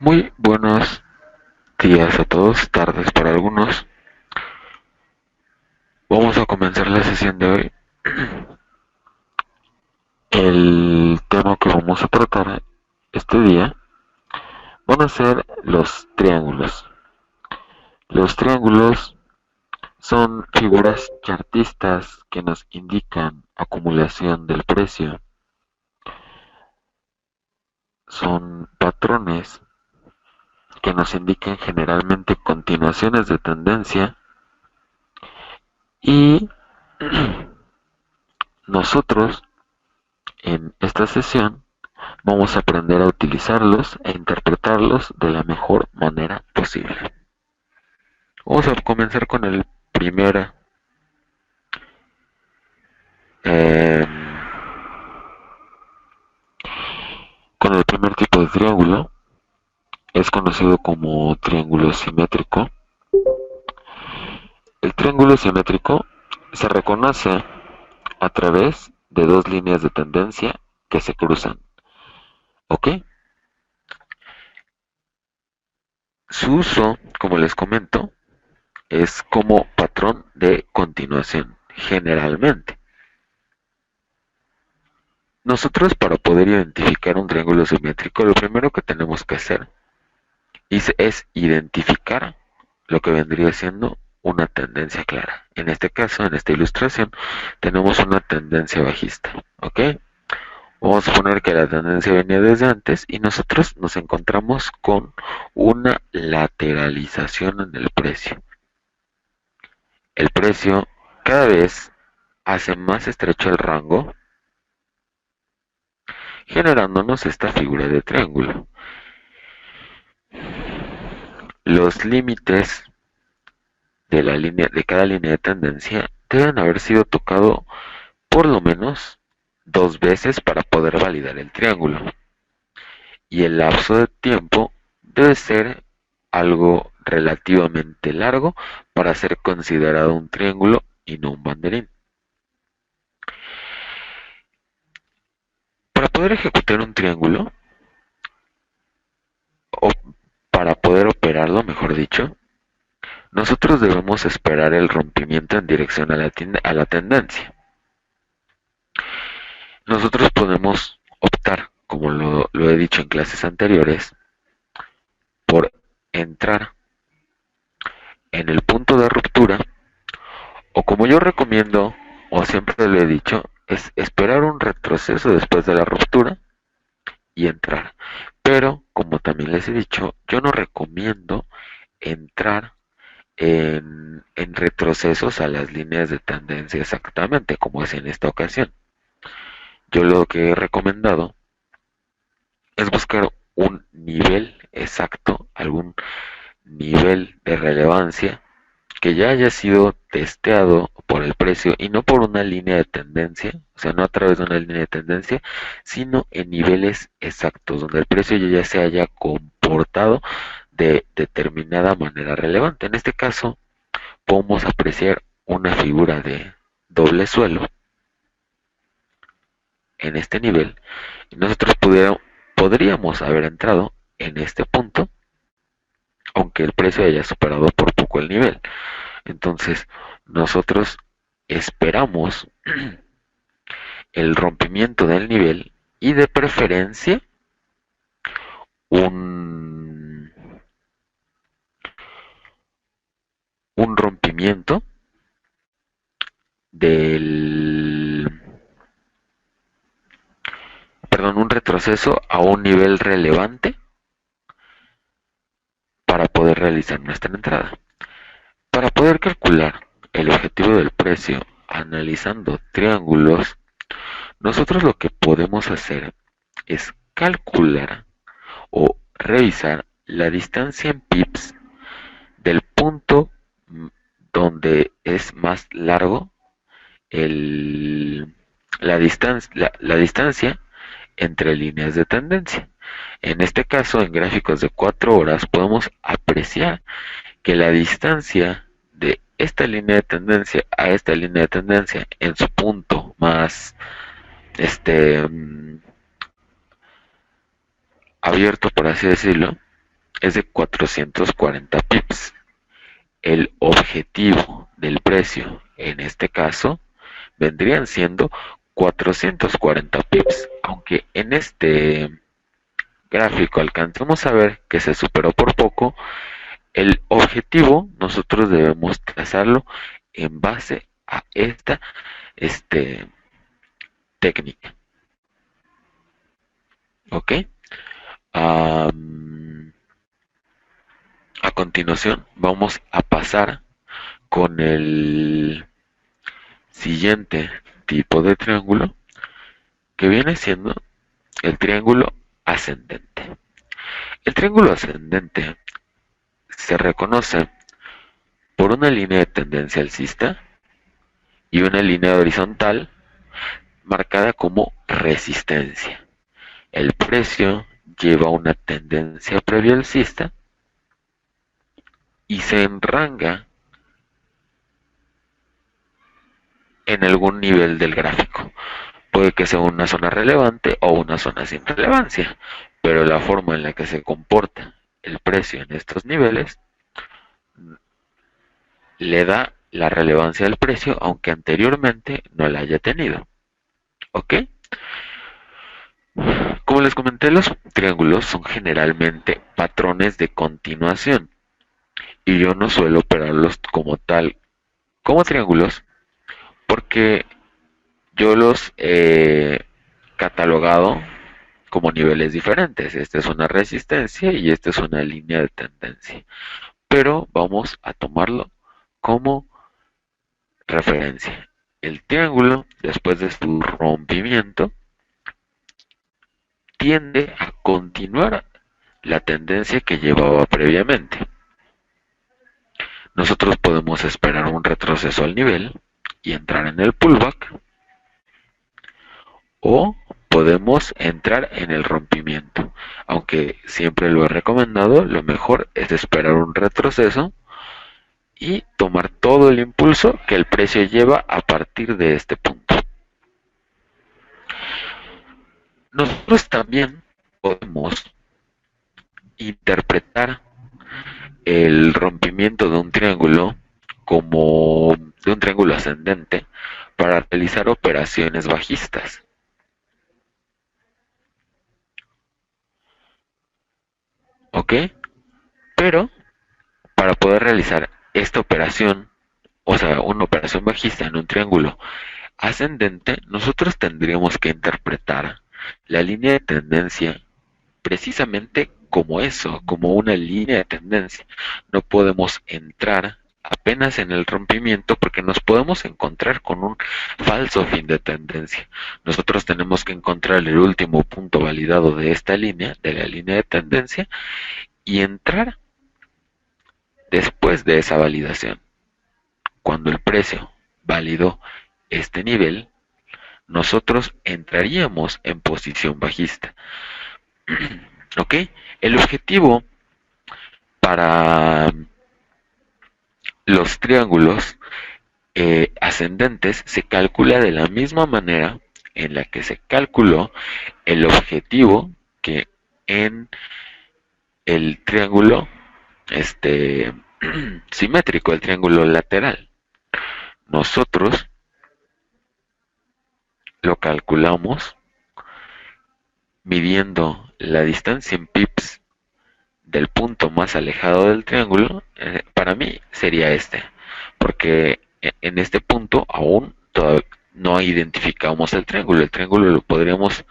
Muy buenos días a todos, tardes para algunos. Vamos a comenzar la sesión de hoy. El tema que vamos a tratar este día van a ser los triángulos. Los triángulos son figuras chartistas que nos indican acumulación del precio. Son patrones que nos indican generalmente continuaciones de tendencia y nosotros en esta sesión vamos a aprender a utilizarlos e interpretarlos de la mejor manera posible. Vamos a comenzar con el primer eh, tipo de triángulo. Es conocido como triángulo simétrico. El triángulo simétrico se reconoce a través de dos líneas de tendencia que se cruzan. ¿Ok? Su uso, como les comento, es como patrón de continuación, generalmente. Nosotros, para poder identificar un triángulo simétrico, lo primero que tenemos que hacer es identificar lo que vendría siendo una tendencia clara. En este caso, en esta ilustración, tenemos una tendencia bajista. ¿Ok? Vamos a suponer que la tendencia venía desde antes y nosotros nos encontramos con una lateralización en el precio. El precio cada vez hace más estrecho el rango, generándonos esta figura de triángulo. Los límites de cada línea de tendencia deben haber sido tocados por lo menos dos veces para poder validar el triángulo. Y el lapso de tiempo debe ser algo relativamente largo para ser considerado un triángulo y no un banderín. Para poder ejecutar un triángulo, o para poder operarlo, mejor dicho, nosotros debemos esperar el rompimiento en dirección a la tendencia. Nosotros podemos optar, como lo he dicho en clases anteriores, por entrar en el punto de ruptura, o como yo recomiendo, o siempre lo he dicho, es esperar un retroceso después de la ruptura y entrar. Pero, como también les he dicho, yo no recomiendo entrar en retrocesos a las líneas de tendencia exactamente, como es en esta ocasión. Yo lo que he recomendado es buscar un nivel exacto, algún nivel de relevancia que ya haya sido testeado por el precio y no por una línea de tendencia, o sea, no a través de una línea de tendencia, sino en niveles exactos, donde el precio ya se haya comportado de determinada manera relevante. En este caso, podemos apreciar una figura de doble suelo en este nivel y nosotros podríamos haber entrado en este punto, aunque el precio haya superado por poco el nivel. Entonces, nosotros esperamos el rompimiento del nivel y de preferencia un, un rompimiento del, perdón, un retroceso a un nivel relevante para poder realizar nuestra entrada. Para poder calcular el objetivo del precio analizando triángulos, nosotros lo que podemos hacer es calcular o revisar la distancia en pips del punto donde es más largo el, la distancia entre líneas de tendencia. En este caso, en gráficos de 4 horas, podemos apreciar que la distancia de esta línea de tendencia a esta línea de tendencia en su punto más abierto, por así decirlo, es de 440 pips. El objetivo del precio en este caso vendrían siendo 440 pips, aunque en este gráfico alcanzamos a ver que se superó por poco. El objetivo nosotros debemos trazarlo en base a esta este, técnica. ¿Ok? A continuación vamos a pasar con el siguiente tipo de triángulo, que viene siendo el triángulo ascendente. El triángulo ascendente se reconoce por una línea de tendencia alcista y una línea horizontal marcada como resistencia. El precio lleva una tendencia previa alcista y se enranga en algún nivel del gráfico. Puede que sea una zona relevante o una zona sin relevancia, pero la forma en la que se comporta el precio en estos niveles le da la relevancia al precio, aunque anteriormente no la haya tenido. ¿Ok? Como les comenté, los triángulos son generalmente patrones de continuación y yo no suelo operarlos como tal, como triángulos, porque yo los he catalogado como niveles diferentes. Esta es una resistencia y esta es una línea de tendencia. Pero vamos a tomarlo como referencia. El triángulo, después de su rompimiento, tiende a continuar la tendencia que llevaba previamente. Nosotros podemos esperar un retroceso al nivel y entrar en el pullback, o podemos entrar en el rompimiento. Aunque siempre lo he recomendado, lo mejor es esperar un retroceso y tomar todo el impulso que el precio lleva a partir de este punto. Nosotros también podemos interpretar el rompimiento de un triángulo como de un triángulo ascendente para realizar operaciones bajistas. ¿Ok? Pero para poder realizar esta operación, o sea, una operación bajista en un triángulo ascendente, nosotros tendríamos que interpretar la línea de tendencia precisamente como eso, como una línea de tendencia. No podemos entrar apenas en el rompimiento porque nos podemos encontrar con un falso fin de tendencia. Nosotros tenemos que encontrar el último punto validado de esta línea, de la línea de tendencia, y entrar después de esa validación. Cuando el precio validó este nivel, nosotros entraríamos en posición bajista. ¿Ok? El objetivo para los triángulos ascendentes se calcula de la misma manera en la que se calculó el objetivo que en el triángulo simétrico, el triángulo lateral. Nosotros lo calculamos midiendo la distancia en pips del punto más alejado del triángulo. Para mí sería este, porque en este punto aún no identificamos el triángulo lo podríamos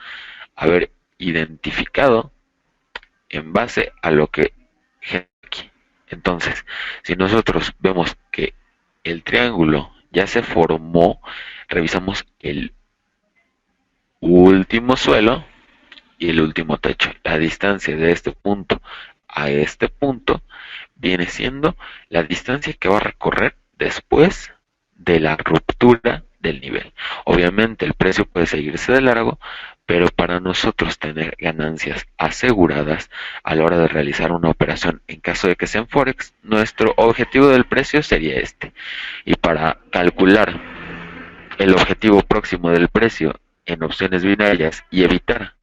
haber identificado en base a lo que aquí. Entonces, si nosotros vemos que el triángulo ya se formó, revisamos el último suelo y el último techo. La distancia de este punto a este punto viene siendo la distancia que va a recorrer después de la ruptura del nivel. Obviamente el precio puede seguirse de largo, pero para nosotros tener ganancias aseguradas a la hora de realizar una operación en caso de que sea en Forex, nuestro objetivo del precio sería este. Y para calcular el objetivo próximo del precio en opciones binarias y evitar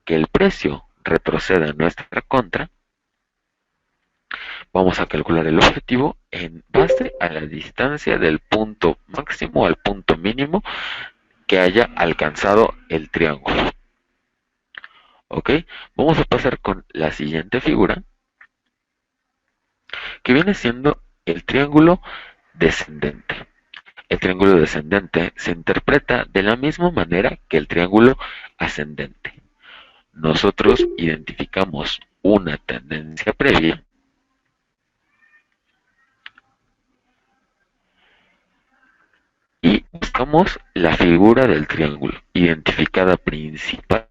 que el precio retroceda en nuestra contra, Vamos a calcular el objetivo en base a la distancia del punto máximo al punto mínimo que haya alcanzado el triángulo. ¿Ok? Vamos a pasar con la siguiente figura, que viene siendo el triángulo descendente. El triángulo descendente se interpreta de la misma manera que el triángulo ascendente. Nosotros identificamos una tendencia previa y buscamos la figura del triángulo, identificada principal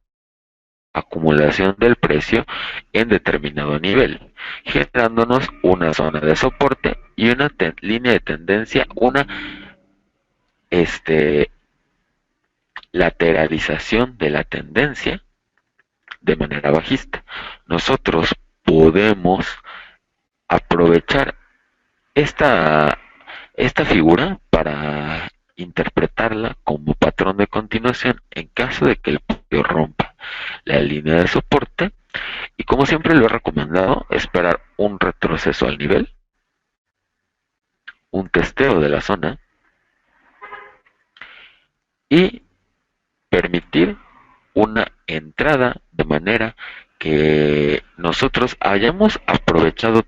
acumulación del precio en determinado nivel, generándonos una zona de soporte y una línea de tendencia, una este, lateralización de la tendencia de manera bajista. Nosotros podemos aprovechar esta, esta figura para interpretarla como patrón de continuación en caso de que el precio rompa la línea de soporte, y como siempre lo he recomendado, esperar un retroceso al nivel, un testeo de la zona y permitir una entrada de manera que nosotros hayamos aprovechado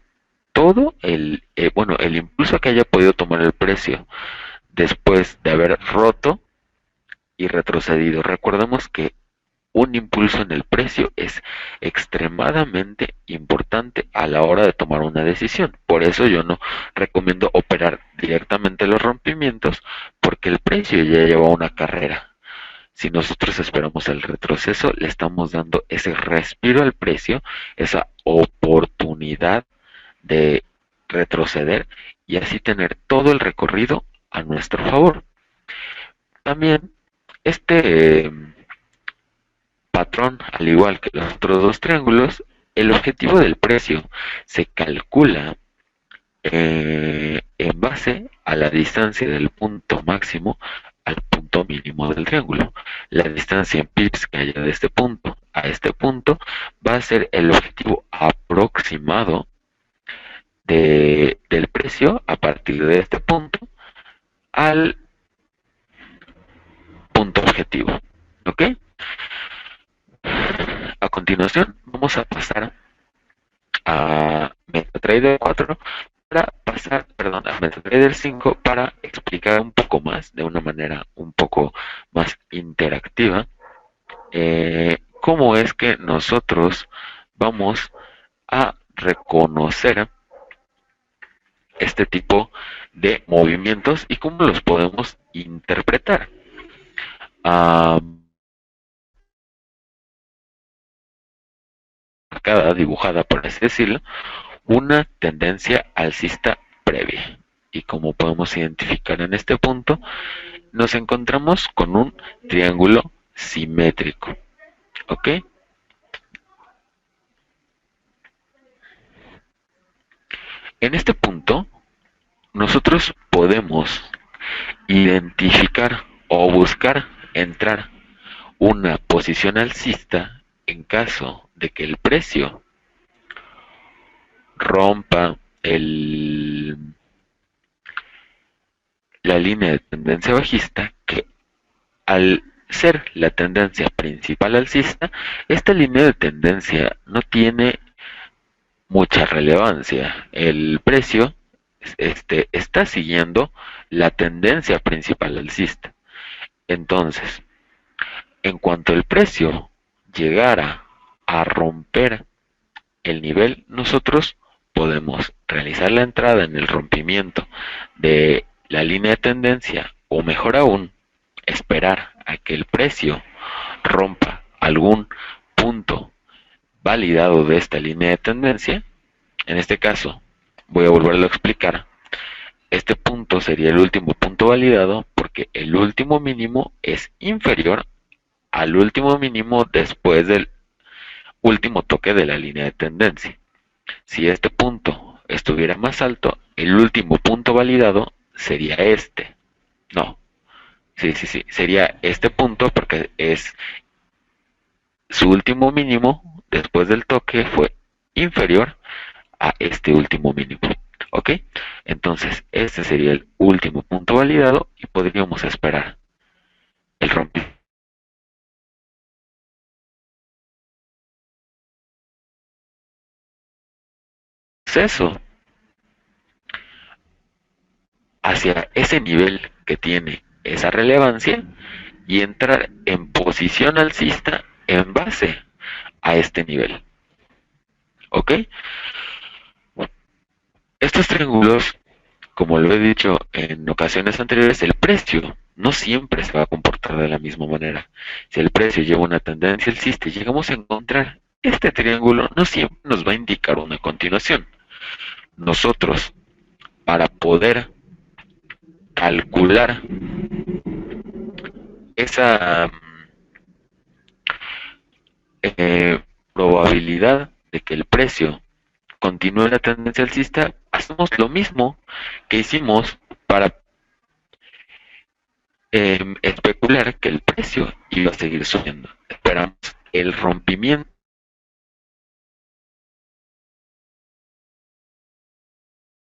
todo el impulso que haya podido tomar el precio después de haber roto y retrocedido. Recordemos que un impulso en el precio es extremadamente importante a la hora de tomar una decisión. Por eso yo no recomiendo operar directamente los rompimientos, porque el precio ya lleva una carrera. Si nosotros esperamos el retroceso, le estamos dando ese respiro al precio, esa oportunidad de retroceder y así tener todo el recorrido a nuestro favor. También este patrón, al igual que los otros dos triángulos, el objetivo del precio se calcula en base a la distancia del punto máximo al punto mínimo del triángulo. La distancia en pips que haya de este punto a este punto va a ser el objetivo aproximado del precio a partir de este punto al punto objetivo. ¿Ok? A continuación vamos a pasar a MetaTrader 4 para pasar, perdón, a MetaTrader 5 para explicar un poco más, de una manera un poco más interactiva, cómo es que nosotros vamos a reconocer este tipo de movimientos y cómo los podemos interpretar. Dibujada, por así decirlo, una tendencia alcista previa. Y como podemos identificar en este punto, nos encontramos con un triángulo simétrico. ¿Ok? En este punto, nosotros podemos identificar o buscar entrar una posición alcista en caso de que el precio rompa la línea de tendencia bajista, que al ser la tendencia principal alcista, esta línea de tendencia no tiene mucha relevancia. El precio está siguiendo la tendencia principal alcista. Entonces, en cuanto el precio llegara a romper el nivel, nosotros podemos realizar la entrada en el rompimiento de la línea de tendencia, o mejor aún, esperar a que el precio rompa algún punto validado de esta línea de tendencia. En este caso, voy a volverlo a explicar. Este punto sería el último punto validado porque el último mínimo es inferior al último mínimo después del último toque de la línea de tendencia. Si este punto estuviera más alto, el último punto validado sería este. No, sí, sería este punto porque es su último mínimo después del toque fue inferior a este último mínimo. ¿Ok? Entonces, este sería el último punto validado y podríamos esperar el rompimiento hacia ese nivel que tiene esa relevancia y entrar en posición alcista en base a este nivel. ¿Ok? Estos triángulos, como lo he dicho en ocasiones anteriores, el precio no siempre se va a comportar de la misma manera. Si el precio lleva una tendencia alcista y llegamos a encontrar este triángulo, no siempre nos va a indicar una continuación. Nosotros, para poder calcular esa probabilidad de que el precio continúe la tendencia alcista, hacemos lo mismo que hicimos para especular que el precio iba a seguir subiendo. Esperamos el rompimiento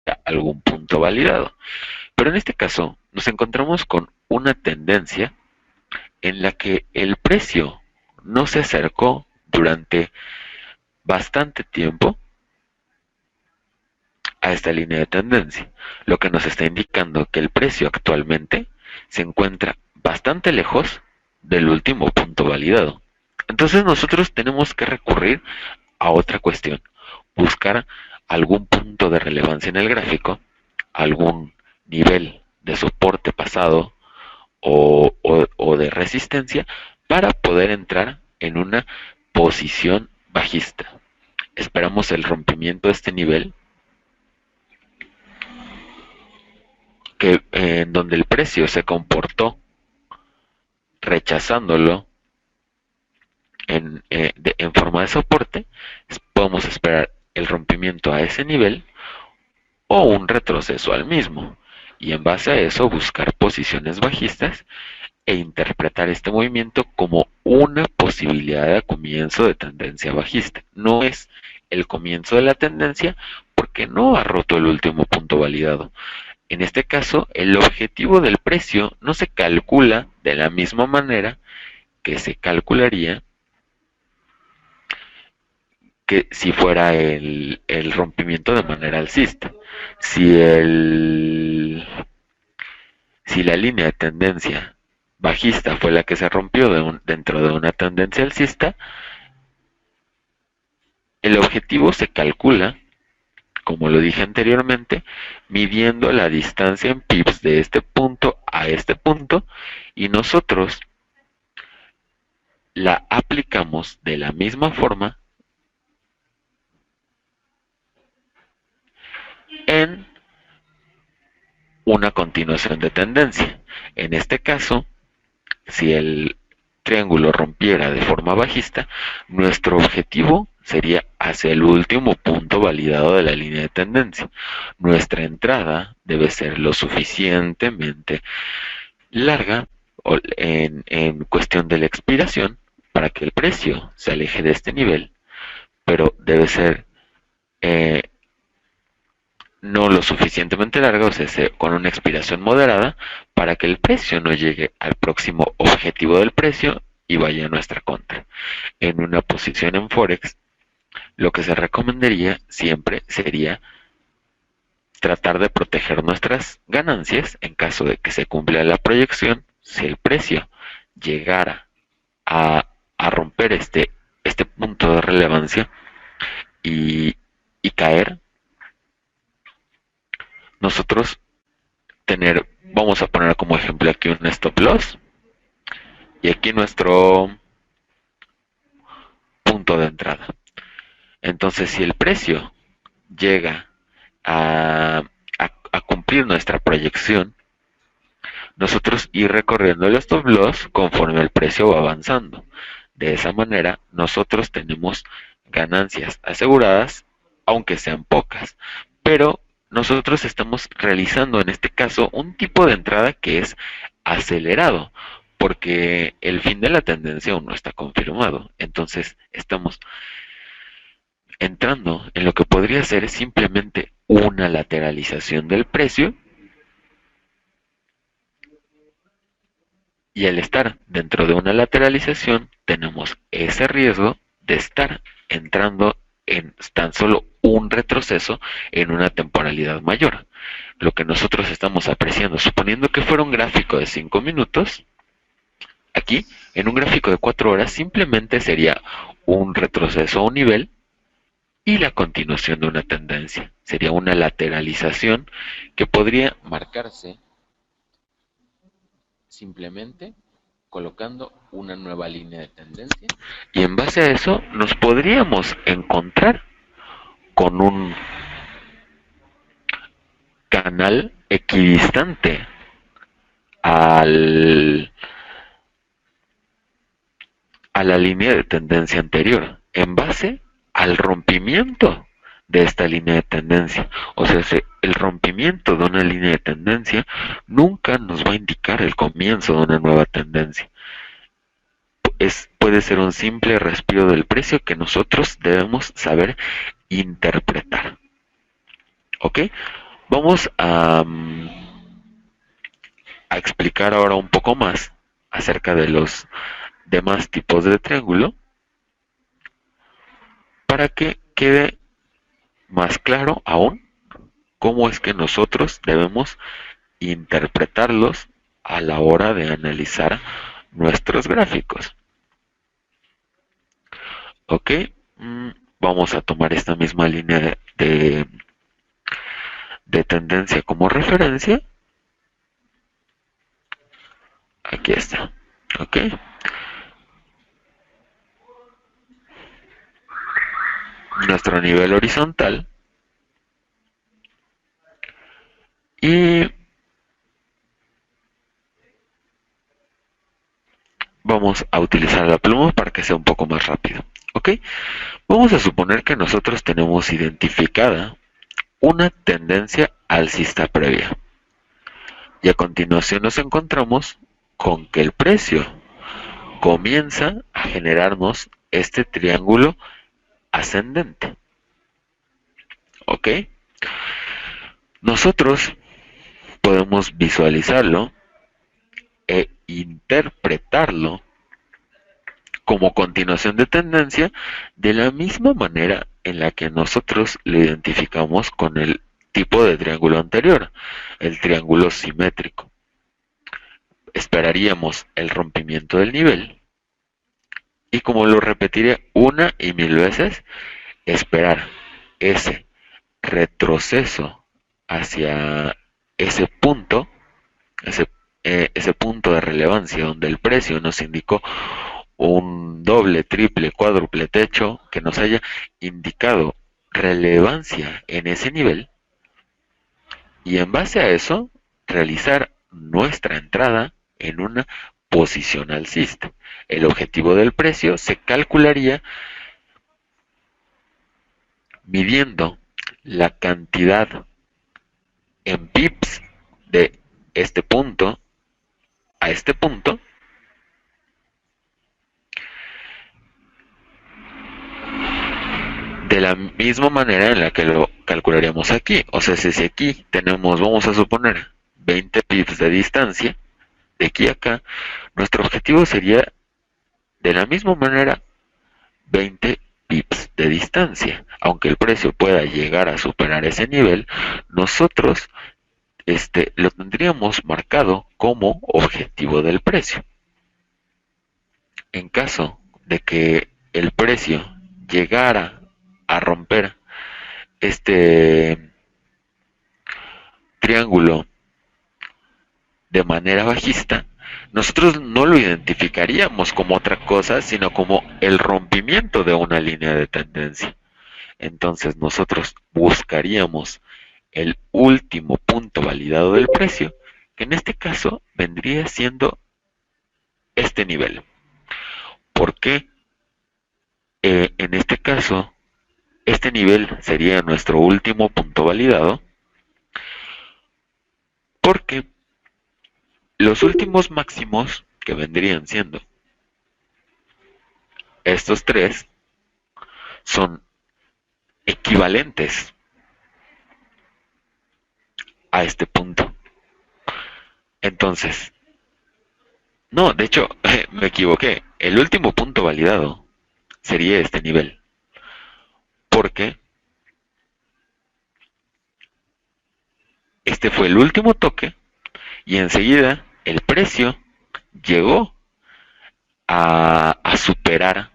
a algún punto validado. Pero en este caso nos encontramos con una tendencia en la que el precio no se acercó durante bastante tiempo a esta línea de tendencia, lo que nos está indicando que el precio actualmente se encuentra bastante lejos del último punto validado. Entonces nosotros tenemos que recurrir a otra cuestión, buscar algún punto de relevancia en el gráfico, algún nivel de soporte pasado o de resistencia para poder entrar en una posición bajista. Esperamos el rompimiento de este nivel que en donde el precio se comportó rechazándolo en forma de soporte, podemos esperar el rompimiento a ese nivel o un retroceso al mismo, y en base a eso buscar posiciones bajistas e interpretar este movimiento como una posibilidad de comienzo de tendencia bajista. No es el comienzo de la tendencia porque no ha roto el último punto validado. En este caso, el objetivo del precio no se calcula de la misma manera que se calcularía que si fuera el rompimiento de manera alcista. Si, si la línea de tendencia bajista fue la que se rompió dentro de una tendencia alcista, el objetivo se calcula, como lo dije anteriormente, midiendo la distancia en pips de este punto a este punto, y nosotros la aplicamos de la misma forma en una continuación de tendencia. En este caso, si el triángulo rompiera de forma bajista, nuestro objetivo sería hacia el último punto validado de la línea de tendencia. Nuestra entrada debe ser lo suficientemente larga en cuestión de la expiración para que el precio se aleje de este nivel, pero debe ser eh, no lo suficientemente larga, o sea, con una expiración moderada, para que el precio no llegue al próximo objetivo del precio y vaya a nuestra contra. En una posición en Forex, lo que se recomendaría siempre sería tratar de proteger nuestras ganancias en caso de que se cumpla la proyección. Si el precio llegara a romper este punto de relevancia y caer, nosotros vamos a poner como ejemplo aquí un stop loss y aquí nuestro punto de entrada. Entonces, si el precio llega a cumplir nuestra proyección, nosotros ir recorriendo el stop loss conforme el precio va avanzando. De esa manera, nosotros tenemos ganancias aseguradas, aunque sean pocas. Pero nosotros estamos realizando en este caso un tipo de entrada que es acelerado, porque el fin de la tendencia aún no está confirmado. Entonces, estamos entrando en lo que podría ser simplemente una lateralización del precio, y al estar dentro de una lateralización tenemos ese riesgo de estar entrando en tan solo un retroceso en una temporalidad mayor. Lo que nosotros estamos apreciando, suponiendo que fuera un gráfico de 5 minutos, aquí en un gráfico de 4 horas simplemente sería un retroceso a un nivel y la continuación de una tendencia. Sería una lateralización que podría marcarse simplemente colocando una nueva línea de tendencia, y en base a eso nos podríamos encontrar con un canal equidistante al, a la línea de tendencia anterior en base al rompimiento de esta línea de tendencia. O sea, el rompimiento de una línea de tendencia nunca nos va a indicar el comienzo de una nueva tendencia. Puede ser un simple respiro del precio que nosotros debemos saber interpretar. ¿Ok? Vamos a explicar ahora un poco más acerca de los demás tipos de triángulo para que quede más claro aún cómo es que nosotros debemos interpretarlos a la hora de analizar nuestros gráficos. Ok, vamos a tomar esta misma línea de tendencia como referencia. Aquí está. Ok, nuestro nivel horizontal, y vamos a utilizar la pluma para que sea un poco más rápido. Ok, vamos a suponer que nosotros tenemos identificada una tendencia alcista previa, y a continuación nos encontramos con que el precio comienza a generarnos este triángulo ascendente. ¿Ok? Nosotros podemos visualizarlo e interpretarlo como continuación de tendencia de la misma manera en la que nosotros lo identificamos con el tipo de triángulo anterior, el triángulo simétrico. Esperaríamos el rompimiento del nivel y, como lo repetiré una y mil veces, esperar ese retroceso hacia ese punto, ese punto de relevancia donde el precio nos indicó un doble, triple, cuádruple techo que nos haya indicado relevancia en ese nivel, y en base a eso realizar nuestra entrada en una posición alcista. El objetivo del precio se calcularía midiendo la cantidad en pips de este punto a este punto, de la misma manera en la que lo calcularíamos aquí. O sea, si aquí tenemos, vamos a suponer, 20 pips de distancia, de aquí a acá, nuestro objetivo sería de la misma manera 20 pips de distancia. Aunque el precio pueda llegar a superar ese nivel, nosotros lo tendríamos marcado como objetivo del precio. En caso de que el precio llegara a romper este triángulo de manera bajista, nosotros no lo identificaríamos como otra cosa, sino como el rompimiento de una línea de tendencia. Entonces nosotros buscaríamos el último punto validado del precio, que en este caso vendría siendo este nivel. ¿Por qué? En este caso, este nivel sería nuestro último punto validado, porque los últimos máximos, que vendrían siendo estos tres, son equivalentes a este punto. Entonces, no, de hecho, me equivoqué. El último punto validado sería este nivel. Porque este fue el último toque y enseguida el precio llegó a superar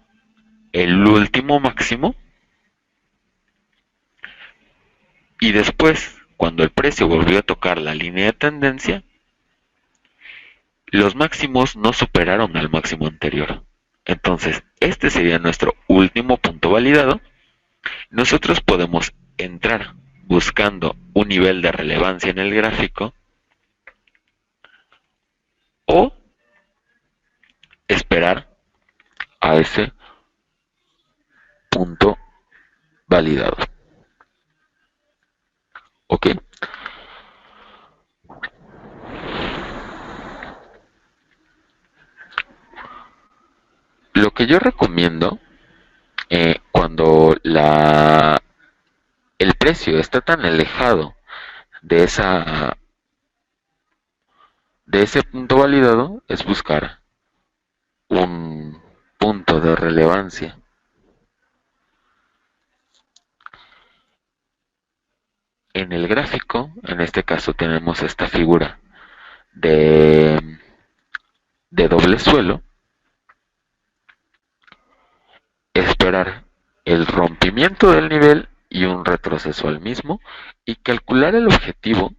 el último máximo y después, cuando el precio volvió a tocar la línea de tendencia, los máximos no superaron al máximo anterior. Entonces, este sería nuestro último punto validado. Nosotros podemos entrar buscando un nivel de relevancia en el gráfico o esperar a ese punto validado. ¿Ok? Lo que yo recomiendo cuando el precio está tan alejado de ese punto validado es buscar un punto de relevancia. En el gráfico, en este caso tenemos esta figura de doble suelo, esperar el rompimiento del nivel y un retroceso al mismo y calcular el objetivo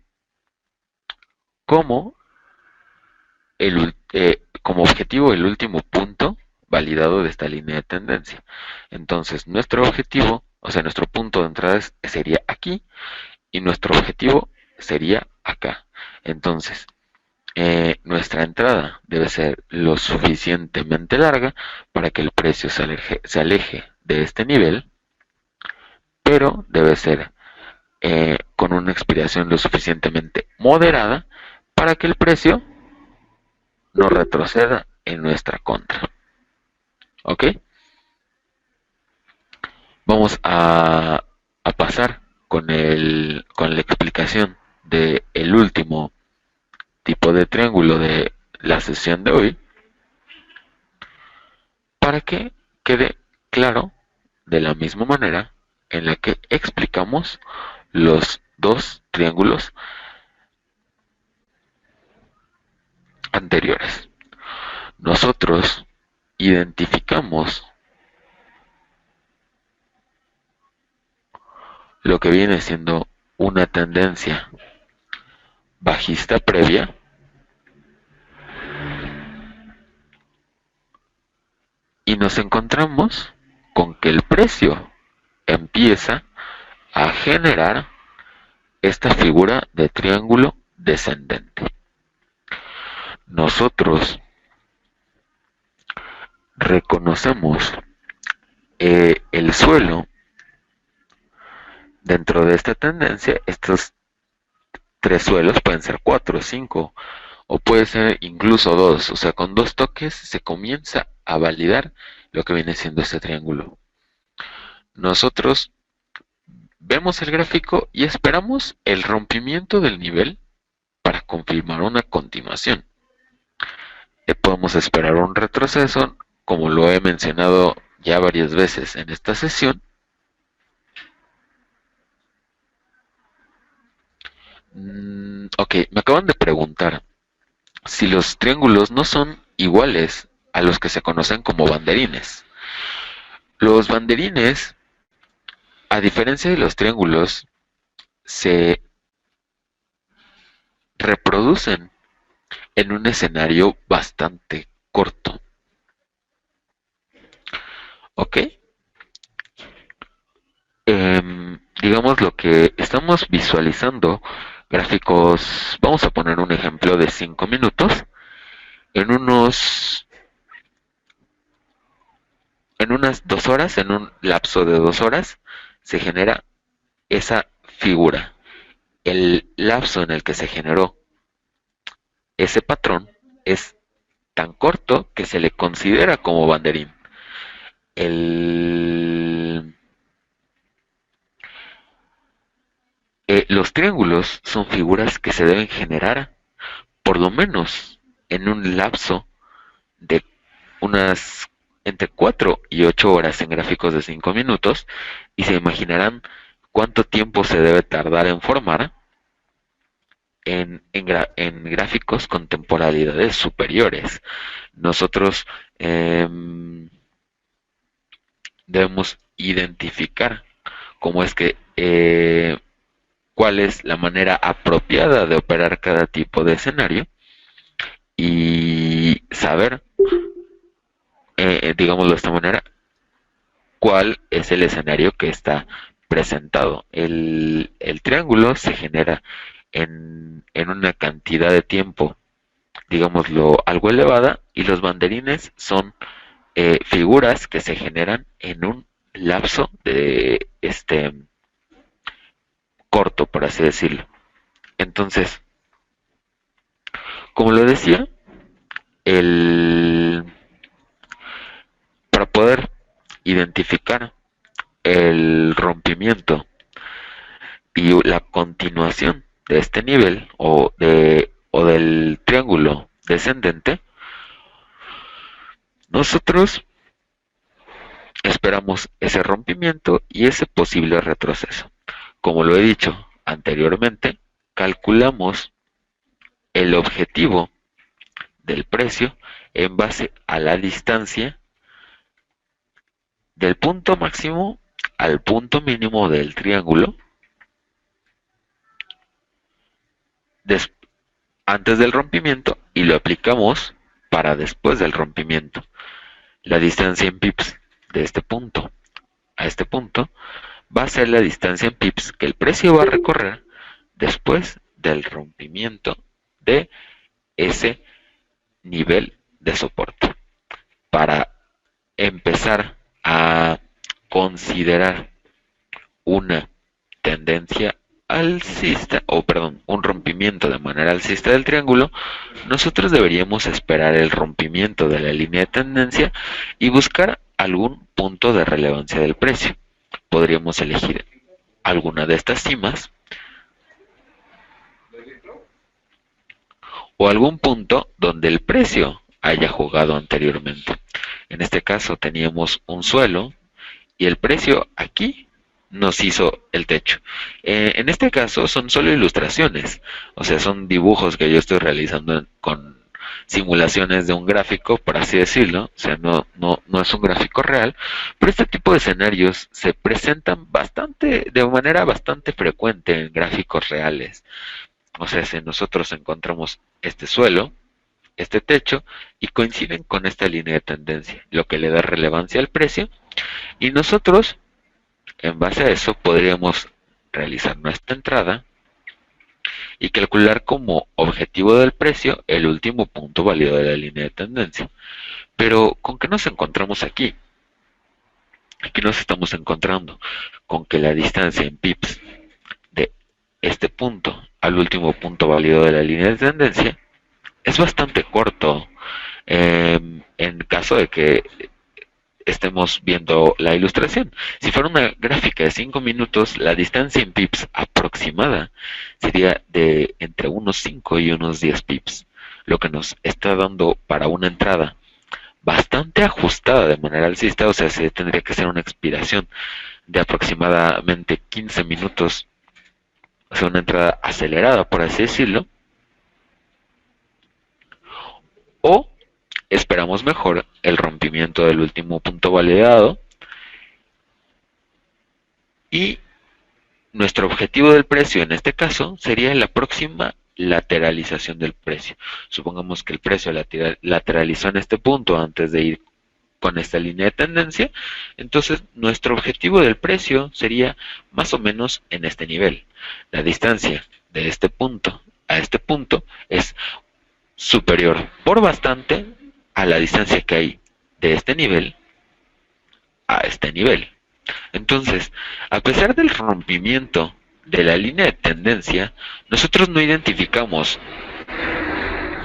como como objetivo el último punto validado de esta línea de tendencia. Entonces nuestro objetivo, o sea, nuestro punto de entrada sería aquí y nuestro objetivo sería acá. Entonces, nuestra entrada debe ser lo suficientemente larga para que el precio se aleje de este nivel, pero debe ser con una expiración lo suficientemente moderada para que el precio no retroceda en nuestra contra. ¿Ok? Vamos a pasar con la explicación del último tipo de triángulo de la sesión de hoy para que quede claro de la misma manera en la que explicamos los dos triángulos anteriores. Nosotros identificamos lo que viene siendo una tendencia bajista previa y nos encontramos con que el precio empieza a generar esta figura de triángulo descendente. Nosotros reconocemos el suelo dentro de esta tendencia. Estos tres suelos pueden ser 4, 5 o puede ser incluso 2. O sea, con 2 toques se comienza a validar lo que viene siendo este triángulo. Nosotros vemos el gráfico y esperamos el rompimiento del nivel para confirmar una continuación. Podemos esperar un retroceso, como lo he mencionado ya varias veces en esta sesión. Ok, me acaban de preguntar si los triángulos no son iguales a los que se conocen como banderines. Los banderines, a diferencia de los triángulos, se reproducen en un escenario bastante corto. ¿Ok? Digamos lo que estamos visualizando, gráficos, vamos a poner un ejemplo de 5 minutos, en unas 2 horas, en un lapso de 2 horas, se genera esa figura. El lapso en el que se generó ese patrón es tan corto que se le considera como banderín. El Los triángulos son figuras que se deben generar por lo menos en un lapso de unas entre 4 y 8 horas en gráficos de 5 minutos, y se imaginarán cuánto tiempo se debe tardar en formar en gráficos con temporalidades superiores. Nosotros debemos identificar cómo es que cuál es la manera apropiada de operar cada tipo de escenario y saber, digámoslo de esta manera, cuál es el escenario que está presentado. El triángulo se genera en una cantidad de tiempo, digámoslo, algo elevada, y los banderines son figuras que se generan en un lapso de corto, por así decirlo. Entonces, como lo decía, para poder identificar el rompimiento y la continuación de este nivel o del triángulo descendente, nosotros esperamos ese rompimiento y ese posible retroceso. Como lo he dicho anteriormente, calculamos el objetivo del precio en base a la distancia del punto máximo al punto mínimo del triángulo antes del rompimiento, y lo aplicamos para después del rompimiento. La distancia en pips de este punto a este punto va a ser la distancia en pips que el precio va a recorrer después del rompimiento de ese nivel de soporte, para empezar a considerar una tendencia alcista, o perdón, un rompimiento de manera alcista del triángulo. Nosotros deberíamos esperar el rompimiento de la línea de tendencia y buscar algún punto de relevancia del precio. Podríamos elegir alguna de estas cimas o algún punto donde el precio haya jugado anteriormente. En este caso teníamos un suelo y el precio aquí nos hizo el techo. En este caso son solo ilustraciones, o sea, son dibujos que yo estoy realizando con simulaciones de un gráfico, por así decirlo. O sea, no es un gráfico real, pero este tipo de escenarios se presentan de manera bastante frecuente en gráficos reales. O sea, si nosotros encontramos este suelo, este techo, y coinciden con esta línea de tendencia, lo que le da relevancia al precio, y nosotros, en base a eso, podríamos realizar nuestra entrada y calcular como objetivo del precio el último punto válido de la línea de tendencia. Pero, ¿con qué nos encontramos aquí? Aquí nos estamos encontrando con que la distancia en pips de este punto al último punto válido de la línea de tendencia es bastante corto. En caso de que estemos viendo la ilustración, si fuera una gráfica de 5 minutos, la distancia en pips aproximada sería de entre unos 5 y unos 10 pips, lo que nos está dando para una entrada bastante ajustada de manera alcista. O sea, se tendría que hacer una expiración de aproximadamente 15 minutos, o sea, una entrada acelerada, por así decirlo, o esperamos mejor el rompimiento del último punto validado y nuestro objetivo del precio en este caso sería la próxima lateralización del precio. Supongamos que el precio lateralizó en este punto antes de ir con esta línea de tendencia, entonces nuestro objetivo del precio sería más o menos en este nivel. La distancia de este punto a este punto es superior por bastante a la distancia que hay de este nivel a este nivel. Entonces, a pesar del rompimiento de la línea de tendencia, nosotros no identificamos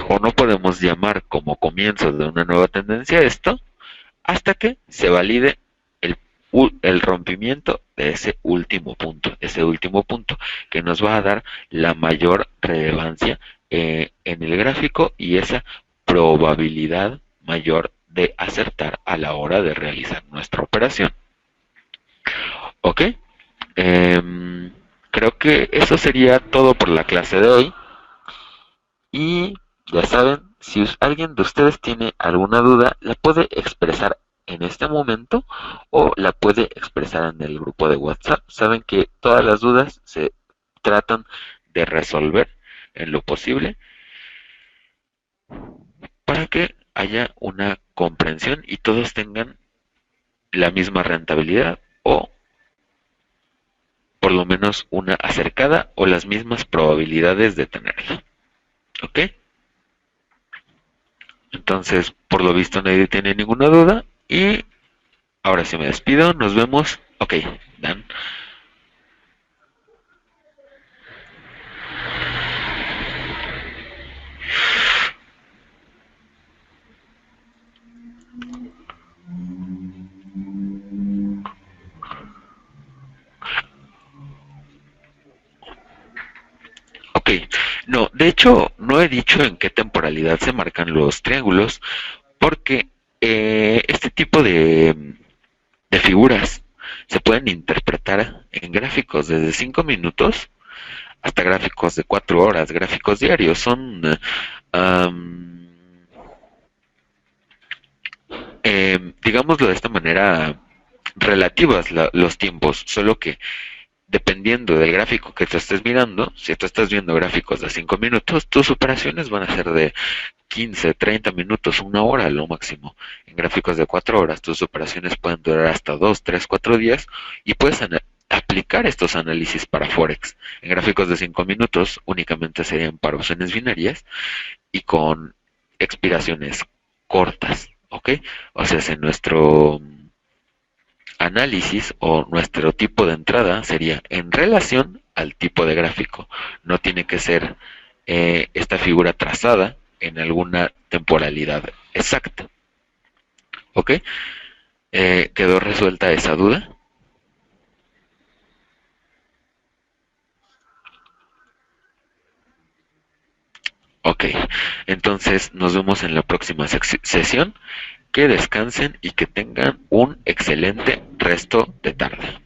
o no podemos llamar como comienzo de una nueva tendencia esto hasta que se valide el rompimiento de ese último punto que nos va a dar la mayor relevancia en el gráfico y esa probabilidad mayor de acertar a la hora de realizar nuestra operación. ¿Ok? Creo que eso sería todo por la clase de hoy. Y ya saben, si alguien de ustedes tiene alguna duda, la puede expresar en este momento o la puede expresar en el grupo de WhatsApp. Saben que todas las dudas se tratan de resolver en lo posible para que haya una comprensión y todos tengan la misma rentabilidad o por lo menos una acercada o las mismas probabilidades de tenerla. ¿Ok? Entonces, por lo visto nadie tiene ninguna duda y ahora sí me despido, nos vemos. Ok, Dan. Ok, no, de hecho no he dicho en qué temporalidad se marcan los triángulos porque este tipo de figuras se pueden interpretar en gráficos desde 5 minutos hasta gráficos de 4 horas, gráficos diarios. Son, um, digámoslo de esta manera, relativas los tiempos, solo que dependiendo del gráfico que tú estés mirando, si tú estás viendo gráficos de 5 minutos, tus operaciones van a ser de 15, 30 minutos, una hora lo máximo. En gráficos de 4 horas, tus operaciones pueden durar hasta 2, 3, 4 días y puedes aplicar estos análisis para Forex. En gráficos de 5 minutos únicamente serían para opciones binarias y con expiraciones cortas, ¿ok? O sea, si nuestro análisis o nuestro tipo de entrada sería en relación al tipo de gráfico. No tiene que ser esta figura trazada en alguna temporalidad exacta. ¿Ok? ¿Quedó resuelta esa duda? Ok, entonces nos vemos en la próxima sesión. Que descansen y que tengan un excelente resto de tarde.